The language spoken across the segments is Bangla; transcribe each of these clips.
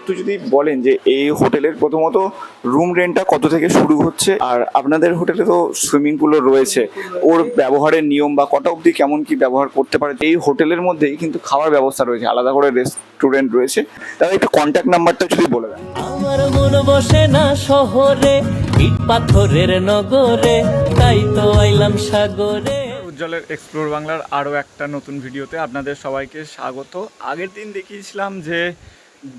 একটু যদি বলেন যে এই হোটেলের প্রথমত রুম রেন্টটা কত থেকে শুরু হচ্ছে, আর আপনাদের হোটেলে তো সুইমিং পুলও রয়েছে, ওর ব্যবহারের নিয়ম বা কটা অবধি কেমন কি ব্যবহার করতে পারে। এই হোটেলের মধ্যেই কিন্তু খাওয়ার ব্যবস্থা রয়েছে, আলাদা করে রেস্টুরেন্ট রয়েছে। তাহলে একটু কন্ট্যাক্ট নাম্বারটা যদি বলে দেন। আমার মন বসে না শহরে, ইট পাথরের নগরে, তাই তো আইলাম সাগরে। উজ্জ্বলের এক্সপ্লোর বাংলার আরও একটা নতুন ভিডিওতে আপনাদের সবাইকে স্বাগত। আগের দিন দেখিয়েছিলাম যে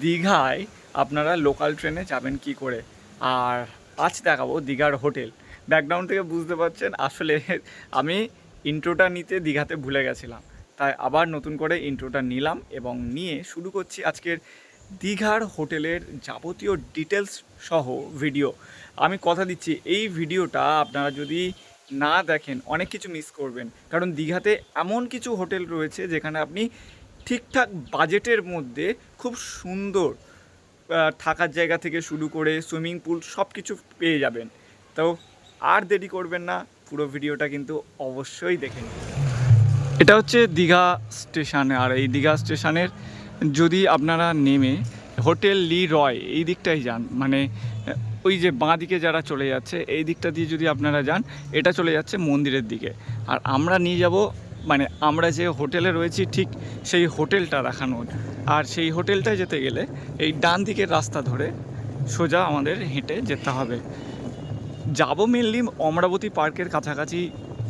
দীঘায় আপনারা লোকাল ট্রেনে যাবেন কি করে, আর আজ দেখাবো দীঘার হোটেল। ব্যাকগ্রাউন্ড থেকে বুঝতে পারছেন আসলে আমি ইন্ট্রোটা নিতে দীঘাতে ভুলে গেছিলাম, তাই আবার নতুন করে ইন্ট্রোটা নিলাম এবং নিয়ে শুরু করছি আজকের দীঘার হোটেলের যাবতীয় ডিটেলস সহ ভিডিও। আমি কথা দিচ্ছি এই ভিডিওটা আপনারা যদি না দেখেন অনেক কিছু মিস করবেন, কারণ দীঘাতে এমন কিছু হোটেল রয়েছে যেখানে আপনি ঠিকঠাক বাজেটের মধ্যে খুব সুন্দর থাকার জায়গা থেকে শুরু করে সুইমিং পুল সব কিছু পেয়ে যাবেন। তো আর দেরি করবেন না, পুরো ভিডিওটা কিন্তু অবশ্যই দেখে নিন। এটা হচ্ছে দীঘা স্টেশন, আর এই দীঘা স্টেশনের যদি আপনারা নেমে হোটেল লি রয় এই দিকটাই যান, মানে ওই যে বাঁ দিকে যারা চলে যাচ্ছে এই দিকটা দিয়ে যদি আপনারা যান, এটা চলে যাচ্ছে মন্দিরের দিকে। আর আমরা নিয়ে যাব, মানে আমরা যে হোটেলে রয়েছি ঠিক সেই হোটেলটা দেখানোর। আর সেই হোটেলটায় যেতে গেলে এই ডান দিকের রাস্তা ধরে সোজা আমাদের হেঁটে যেতে হবে। যাব মেনলি অমরাবতী পার্কের কাছাকাছি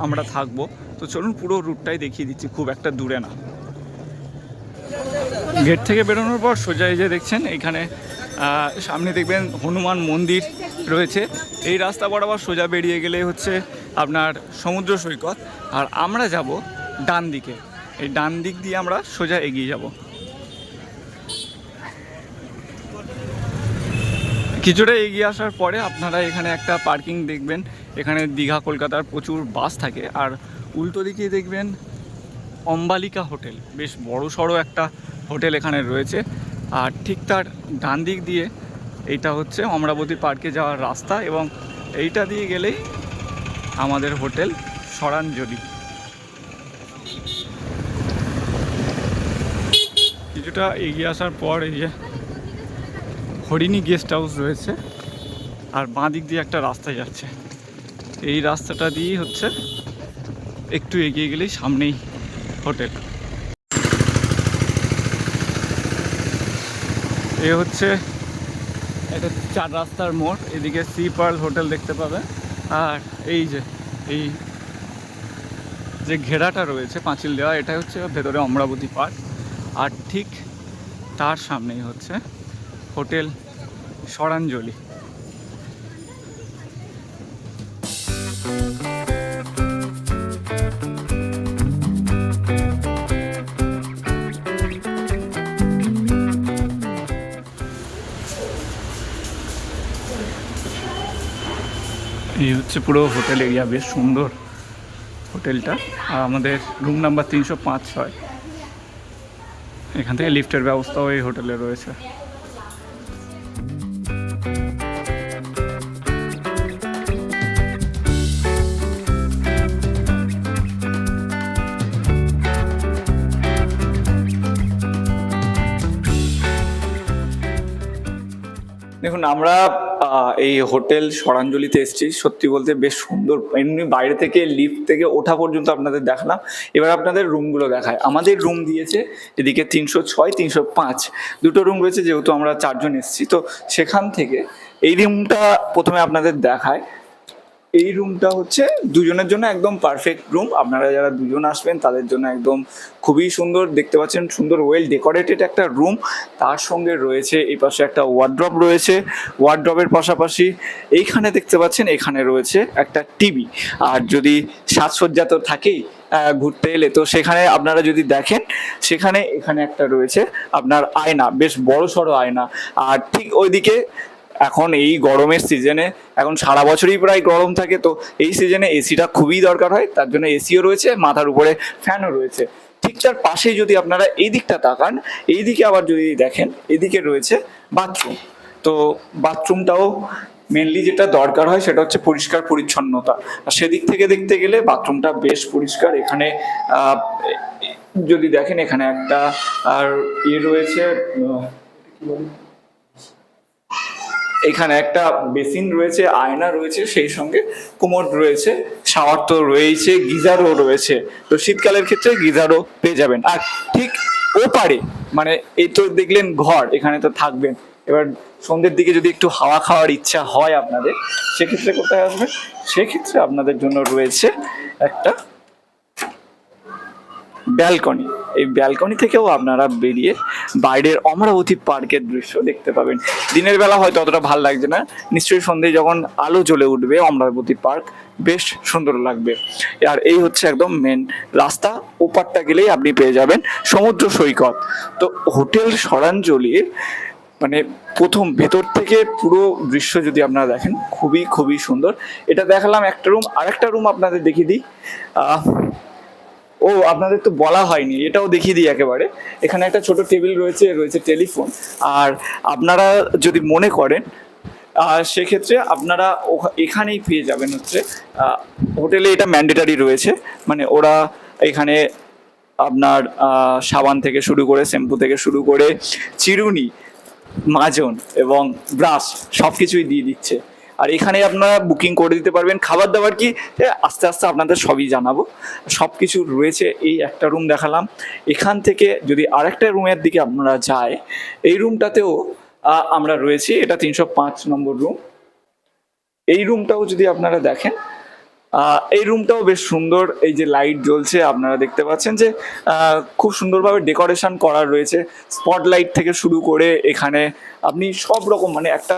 আমরা থাকবো। তো চলুন পুরো রুটটাই দেখিয়ে দিচ্ছি, খুব একটা দূরে না। গেট থেকে বেরোনোর পর সোজা এই যে দেখছেন এইখানে সামনে দেখবেন হনুমান মন্দির রয়েছে। এই রাস্তা বরাবর সোজা বেরিয়ে গেলে হচ্ছে আপনার সমুদ্র সৈকত। আর আমরা যাব ডান দিকে, এই ডান দিক দিয়ে আমরা সোজা এগিয়ে যাব। কিছুটা এগিয়ে আসার পরে আপনারা এখানে একটা পার্কিং দেখবেন। এখানে দীঘা কলকাতার প্রচুর বাস থাকে। আর উল্টো দিকে দেখবেন অম্বালিকা হোটেল, বেশ বড় সড়ো একটা হোটেল এখানে রয়েছে। আর ঠিক তার ডান দিক দিয়ে এইটা হচ্ছে অমরাবতী পার্কে যাওয়ার রাস্তা, এবং এইটা দিয়ে গেলেই আমাদের হোটেল সরাঞ্জলি। কিছুটা এগিয়ে আসার পর এই যে হরিণী গেস্ট হাউস রয়েছে, আর বাঁ দিক দিয়ে একটা রাস্তা যাচ্ছে। এই রাস্তাটা দিয়েই হচ্ছে একটু এগিয়ে গেলেই সামনেই হোটেল। এ হচ্ছে একটা 4 রাস্তার মোড়, এদিকে সি পার্ল হোটেল দেখতে পাবে। আর এই যে ঘেরাটা রয়েছে পাঁচিল দেওয়া, এটা হচ্ছে ভেতরে অমরাবতী পার্ক। আর ঠিক তার সামনেই হচ্ছে হোটেল সরাঞ্জলি। এই হচ্ছে পুরো হোটেল এরিয়া, বেশ সুন্দর হোটেলটা। আর আমাদের রুম নাম্বার 305 এখান থেকে লিফটের ব্যবস্থাও এই হোটেলে রয়েছে। দেখুন, আমরা এই হোটেল সরাঞ্জলিতে এসেছি। সত্যি বলতে বেশ সুন্দর। এমনি বাইরে থেকে লিফট থেকে ওঠা পর্যন্ত আপনাদের দেখালাম, এবার আপনাদের রুমগুলো দেখায়। আমাদের রুম দিয়েছে এদিকে 306, 305 দুটো রুম রয়েছে, যেহেতু আমরা 4 জন এসেছি। তো সেখান থেকে এই রুমটা প্রথমে আপনাদের দেখায়। এই রুমটা হচ্ছে দুজনের জন্য একদম পারফেক্ট রুম। আপনারা যারা দুজন আসবেন তাদের জন্য একদম খুবই সুন্দর। দেখতে পাচ্ছেন সুন্দর ওয়েল ডেকোরেটেড একটা রুম। তার সঙ্গে রয়েছে এই পাশে একটা ওয়ার্ড্রপ রয়েছে। ওয়ার্ড্রপের পাশাপাশি এইখানে দেখতে পাচ্ছেন এখানে রয়েছে একটা টিভি। আর যদি সাজসজ্জা তো থাকেই ঘুরতে এলে, তো সেখানে আপনারা যদি দেখেন সেখানে এখানে একটা রয়েছে আপনার আয়না, বেশ বড় সড়ো আয়না। আর ঠিক ওইদিকে এখন এই গরমের সিজনে, এখন সারা বছরই প্রায় গরম থাকে, তো এই সিজনে এসিটা খুবই দরকার হয়। তার জন্য এসিও রয়েছে, মাথার উপরে ফ্যানও রয়েছে। ঠিক তার পাশেই যদি আপনারা এই দিকটা তাকান, এই দিকে আবার যদি দেখেন এদিকে রয়েছে বাথরুম। তো বাথরুমটাও মেনলি যেটা দরকার হয় সেটা হচ্ছে পরিষ্কার পরিচ্ছন্নতা, আর সেদিক থেকে দেখতে গেলে বাথরুমটা বেশ পরিষ্কার। এখানে যদি দেখেন এখানে একটা আর রয়েছে, কি বলে, এখানে একটা বেসিন রয়েছে, আয়না রয়েছে, সেই সঙ্গে কোমোড রয়েছে, শাওয়ার তো রয়েছে, গিজারও রয়েছে। তো শীতকালের ক্ষেত্রে গিজারও পেয়ে যাবেন। আর ঠিক ওপারে মানে এই তো দেখলেন ঘর, এখানে তো থাকবেন, এবার সন্ধ্যের দিকে যদি একটু হাওয়া খাওয়ার ইচ্ছা হয় আপনাদের, সেক্ষেত্রে কোথায় আসবেন? সেক্ষেত্রে আপনাদের জন্য রয়েছে একটা ব্যালকনি। এই ব্যালকনি থেকেও আপনারা বেরিয়ে বাইরের অমরাবতী পার্কের দৃশ্য দেখতে পাবেন। দিনের বেলা হয়তো অতটা ভালো লাগছে না, নিশ্চয়ই সন্ধ্যায় যখন আলো জ্বলে উঠবে অমরাবতী পার্ক বেশ সুন্দর লাগবে। আর এই হচ্ছে একদম মেন রাস্তা, ওপারটা গেলেই আপনি পেয়ে যাবেন সমুদ্র সৈকত। তো হোটেল সরাঞ্জলির মানে প্রথম ভেতর থেকে পুরো দৃশ্য যদি আপনারা দেখেন খুবই খুবই সুন্দর। এটা দেখালাম একটা রুম, আরেকটা রুম আপনাদের দেখিয়ে দিই। ও আপনাদের তো বলা হয়নি, এটাও দেখিয়ে দিই একেবারে। এখানে একটা ছোট টেবিল রয়েছে, রয়েছে টেলিফোন। আর আপনারা যদি মনে করেন সেক্ষেত্রে আপনারা এখানেই পেয়ে যাবেন হচ্ছে হোটেলে এটা ম্যান্ডেটারি রয়েছে, মানে ওরা এখানে আপনার সাবান থেকে শুরু করে, শ্যাম্পু থেকে শুরু করে, চিরুনি, মাজন এবং ব্রাশ সব কিছুই দিয়ে দিচ্ছে। আর এখানে আপনারা বুকিং করে দিতে পারবেন। খাবার দাবার কি আস্তে আস্তে আপনাদের সবই জানাবো, সব কিছু রয়েছে। এই একটা রুম দেখালাম, এখান থেকে যদি আরেকটা রুমের দিকে আপনারা যায়, এই রুমটাতেও আমরা রয়েছি, এটা 305 নম্বর রুম। এই রুমটাও যদি আপনারা দেখেন, এই রুমটাও বেশ সুন্দর। এই যে লাইট জ্বলছে আপনারা দেখতে পাচ্ছেন যে খুব সুন্দরভাবে ডেকোরেশন করা রয়েছে, স্পটলাইট থেকে শুরু করে এখানে আপনি সব রকম মানে একটা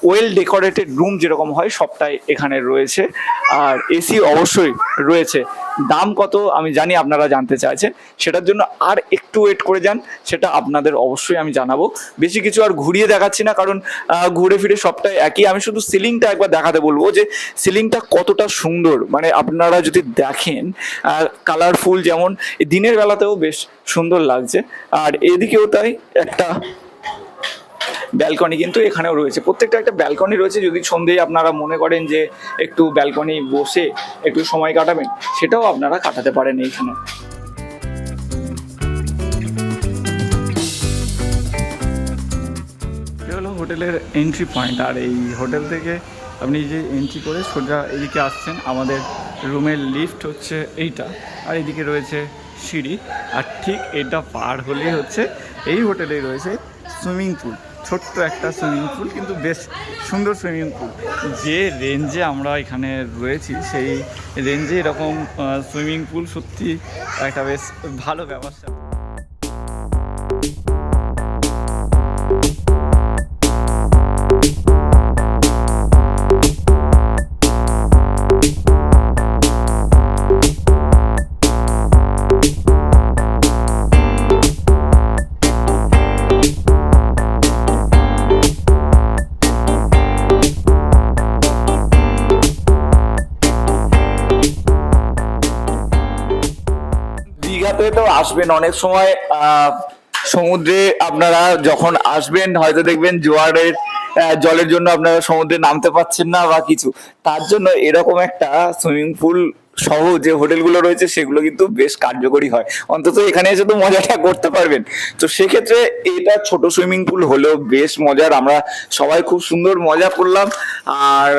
ওয়েল ডেকোরেটেড রুম যেরকম হয় সবটাই এখানে রয়েছে। আর এসি অবশ্যই রয়েছে। দাম কত আমি জানি আপনারা জানতে চাইছেন, সেটার জন্য আর একটু ওয়েট করে যান, সেটা আপনাদের অবশ্যই আমি জানাবো। বেশি কিছু আর ঘুরিয়ে দেখাচ্ছি না, কারণ ঘুরে ফিরে সবটাই একই। আমি শুধু সিলিংটা একবার দেখাতে বলবো যে সিলিংটা কতটা সুন্দর, মানে আপনারা যদি দেখেন কালারফুল, যেমন দিনের বেলাতেও বেশ সুন্দর লাগছে। আর এদিকেও তাই একটা ব্যালকনি কিন্তু এখানেও রয়েছে, প্রত্যেকটা একটা ব্যালকনি রয়েছে। যদি সন্ধ্যেয় আপনারা মনে করেন যে একটু ব্যালকনি বসে একটু সময় কাটাবেন, সেটাও আপনারা কাটাতে পারেন এইখানে। এটা হলো হোটেলের এন্ট্রি পয়েন্ট। আর এই হোটেল থেকে আপনি যে এন্ট্রি করে সোজা এদিকে আসছেন, আমাদের রুমের লিফট হচ্ছে এইটা, আর এদিকে রয়েছে সিঁড়ি। আর ঠিক এটা পার হলেই হচ্ছে এই হোটেলেই রয়েছে সুইমিং পুল, ছোট্ট একটা সুইমিং পুল, কিন্তু বেশ সুন্দর সুইমিং পুল। যে রেঞ্জে আমরা এখানে রয়েছি সেই রেঞ্জে এরকম সুইমিং পুল সত্যি একটা বেশ ভালো ব্যবস্থা। দীঘাতে তো আসবেন অনেক সময়, সমুদ্রে আপনারা যখন আসবেন হয়তো দেখবেন জোয়ারের জলের জন্য আপনারা সমুদ্রে নামতে পারছেন না বা কিছু, তার জন্য এরকম একটা সুইমিং পুল সহ যে হোটেলগুলো রয়েছে সেগুলো কিন্তু বেশ কার্যকরী হয়। অন্তত এখানে এসে তো মজাটা করতে পারবেন। তো সেক্ষেত্রে এটা ছোট সুইমিং পুল হলেও বেশ মজার, আমরা সবাই খুব সুন্দর মজা করলাম। আর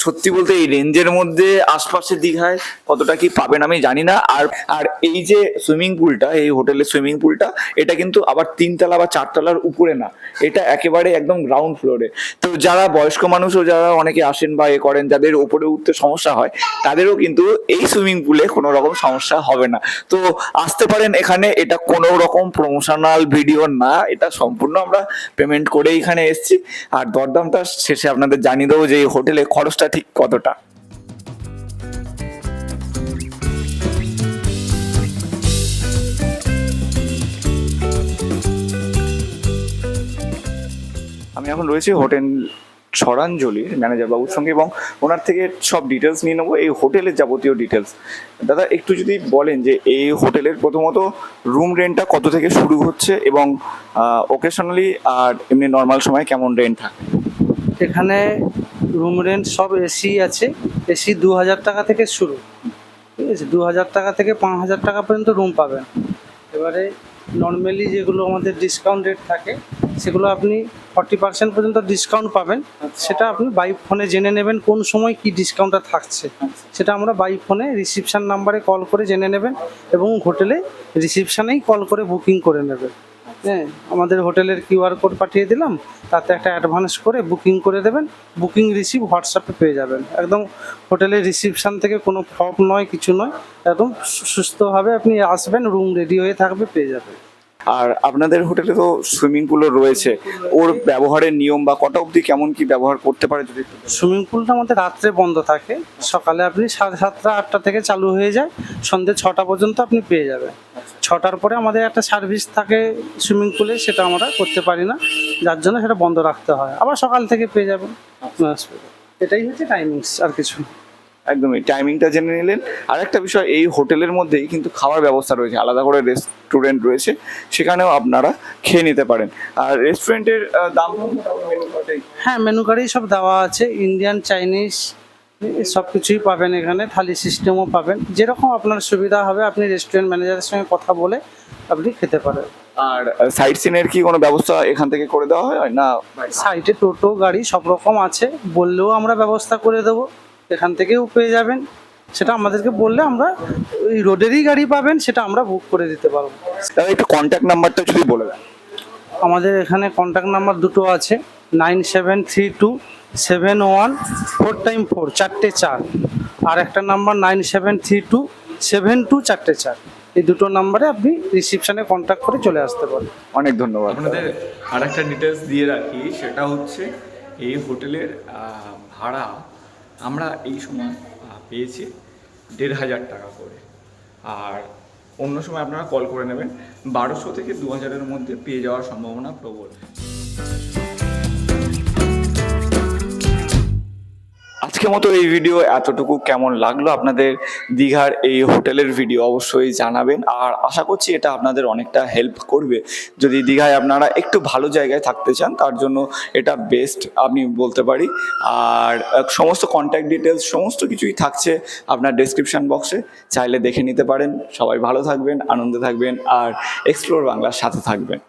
সত্যি বলতে এই রেঞ্জের মধ্যে আশপাশে দীঘায় কতটা কি পাবেন আমি জানি না। আর আর এই যে সুইমিং পুলটা, এই হোটেলের সুইমিং পুলটা, এটা কিন্তু আবার 3 তলা বা 4 তলার উপরে না, এটা একেবারে একদম গ্রাউন্ড ফ্লোরে। তো যারা বয়স্ক মানুষ ও যারা অনেকে আসেন বা এ করেন, যাদের উপরে উঠতে সমস্যা হয়, তাদেরও কিন্তু এই সুইমিং পুলে কোনো রকম সমস্যা হবে না। তো আসতে পারেন এখানে। এটা কোনো রকম প্রমোশনাল ভিডিও না, এটা সম্পূর্ণ আমরা পেমেন্ট করে এখানে এসেছি। আর দরদামটা শেষে আপনাদের জানিয়ে দেবো যে এই হোটেলে খরচটা ঠিক কতটা। আমি এখন রয়েছি হোটেল ছড়াঞ্জলির ম্যানেজার বাবুর সঙ্গে এবং ওনার থেকে সব ডিটেলস নিয়ে নেবো, এই হোটেলের যাবতীয় ডিটেলস। দাদা একটু যদি বলেন যে এই হোটেলের প্রথমত রুম রেন্টটা কত থেকে শুরু হচ্ছে এবং ওকেশনালি আর এমনি নর্মাল সময় কেমন রেন্ট থাকে? এখানে রুম রেন্ট সব এসি আছে, এসি 2000 টাকা থেকে শুরু, ঠিক আছে? 2000 টাকা থেকে 5000 টাকা পর্যন্ত রুম পাবেন। এবারে নর্মালি যেগুলো আমাদের ডিসকাউন্ট রেট থাকে সেগুলো আপনি 40% পর্যন্ত ডিসকাউন্ট পাবেন। সেটা আপনি বাই ফোনে জেনে নেবেন কোন সময় কি ডিসকাউন্টটা থাকছে, সেটা আমরা বাই ফোনে রিসিপশন নাম্বারে কল করে জেনে নেবেন এবং হোটেলে রিসিপশনেই কল করে বুকিং করে নেবেন। হ্যাঁ, আমাদের হোটেলের কিউআর কোড পাঠিয়ে দিলাম, তাতে একটা অ্যাডভান্স করে বুকিং করে দেবেন, বুকিং রিসিভ হোয়াটসঅ্যাপে পেয়ে যাবেন। একদম হোটেলের রিসিপশন থেকে কোনো ফ্রড নয়, কিছু নয়, একদম সুস্থভাবে আপনি আসবেন, রুম রেডি হয়ে থাকবে, পেয়ে যাবেন। আর আপনাদের হোটেলে তো সুইমিং পুলও রয়েছে, ওর ব্যবহারের নিয়ম বা কটা অবধি কেমন কি ব্যবহার করতে পারে যদি একটু বলেন? সুইমিং পুলটা আমাদের রাত্রে বন্ধ থাকে, সকালে আপনি 7:30 8টা থেকে চালু হয়ে যায়, সন্ধ্যে 6টা পর্যন্ত আপনি পেয়ে যাবেন। 6টার পরে আমাদের একটা সার্ভিস থাকে সুইমিং পুলে, সেটা আমরা করতে পারি না, যার জন্য সেটা বন্ধ রাখতে হয়। আবার সকাল থেকে পেয়ে যাবেন। এটাই হচ্ছে টাইমিংস, আর কিছু না। একদমই টাইমিংটা জেনে নিলেন। আর একটা বিষয়, এই হোটেলের মধ্যেই কিন্তু খাওয়ার ব্যবস্থা রয়েছে, আলাদা করে রেস্টুরেন্ট রয়েছে, সেখানেও আপনারা খেয়ে নিতে পারেন। আর রেস্টুরেন্টের দাম হ্যাঁ, মেনু কার্ডেই সব দেওয়া আছে, ইন্ডিয়ান, চাইনিজ সব কিছুই পাবেন এখানে, থালি সিস্টেমও পাবেন। যেরকম আপনার সুবিধা হবে আপনি রেস্টুরেন্ট ম্যানেজারের সঙ্গে কথা বলে আপনি খেতে পারেন। আর সাইট সিনের কি কোনো ব্যবস্থা এখান থেকে করে দেওয়া হয় না? সাইডে টোটো গাড়ি সব রকম আছে, বললেও আমরা ব্যবস্থা করে দেবো, এখান থেকেও পেয়ে যাবেন। সেটা আমাদেরকে বললে আমরা ওই রোডেরই গাড়ি পাবেন, সেটা আমরা বুক করে দিতে পারবো। তাহলে একটু কন্ট্যাক্ট নাম্বারটা যদি বলে দেন। আমাদের এখানে কন্ট্যাক্ট নাম্বার দুটো আছে, 973271 4x4, 4 আর একটা নাম্বার 973272 এই দুটো নাম্বারে আপনি রিসিপশনে কন্ট্যাক্ট করে চলে আসতে পারেন। অনেক ধন্যবাদ। আপনাদের আর একটা ডিটেলস দিয়ে রাখি, সেটা হচ্ছে এই হোটেলের ভাড়া আমরা এই সময় পেয়েছি 1500 টাকা করে। আর অন্য সময় আপনারা কল করে নেবেন, 1200 থেকে 2000-এর মধ্যে পেয়ে যাওয়ার সম্ভাবনা প্রবল। আজকের মতো এই ভিডিও এতটুকু। কেমন লাগলো আপনাদের দীঘার এই হোটেলের ভিডিও অবশ্যই জানাবেন। আর আশা করছি এটা আপনাদের অনেকটা হেল্প করবে। যদি দীঘায় আপনারা একটু ভালো জায়গায় থাকতে চান, তার জন্য এটা বেস্ট আমি বলতে পারি। আর সমস্ত কন্ট্যাক্ট ডিটেলস সমস্ত কিছুই থাকছে আপনার ডেসক্রিপশন বক্সে, চাইলে দেখে নিতে পারেন। সবাই ভালো থাকবেন, আনন্দে থাকবেন আর এক্সপ্লোর বাংলার সাথে থাকবেন।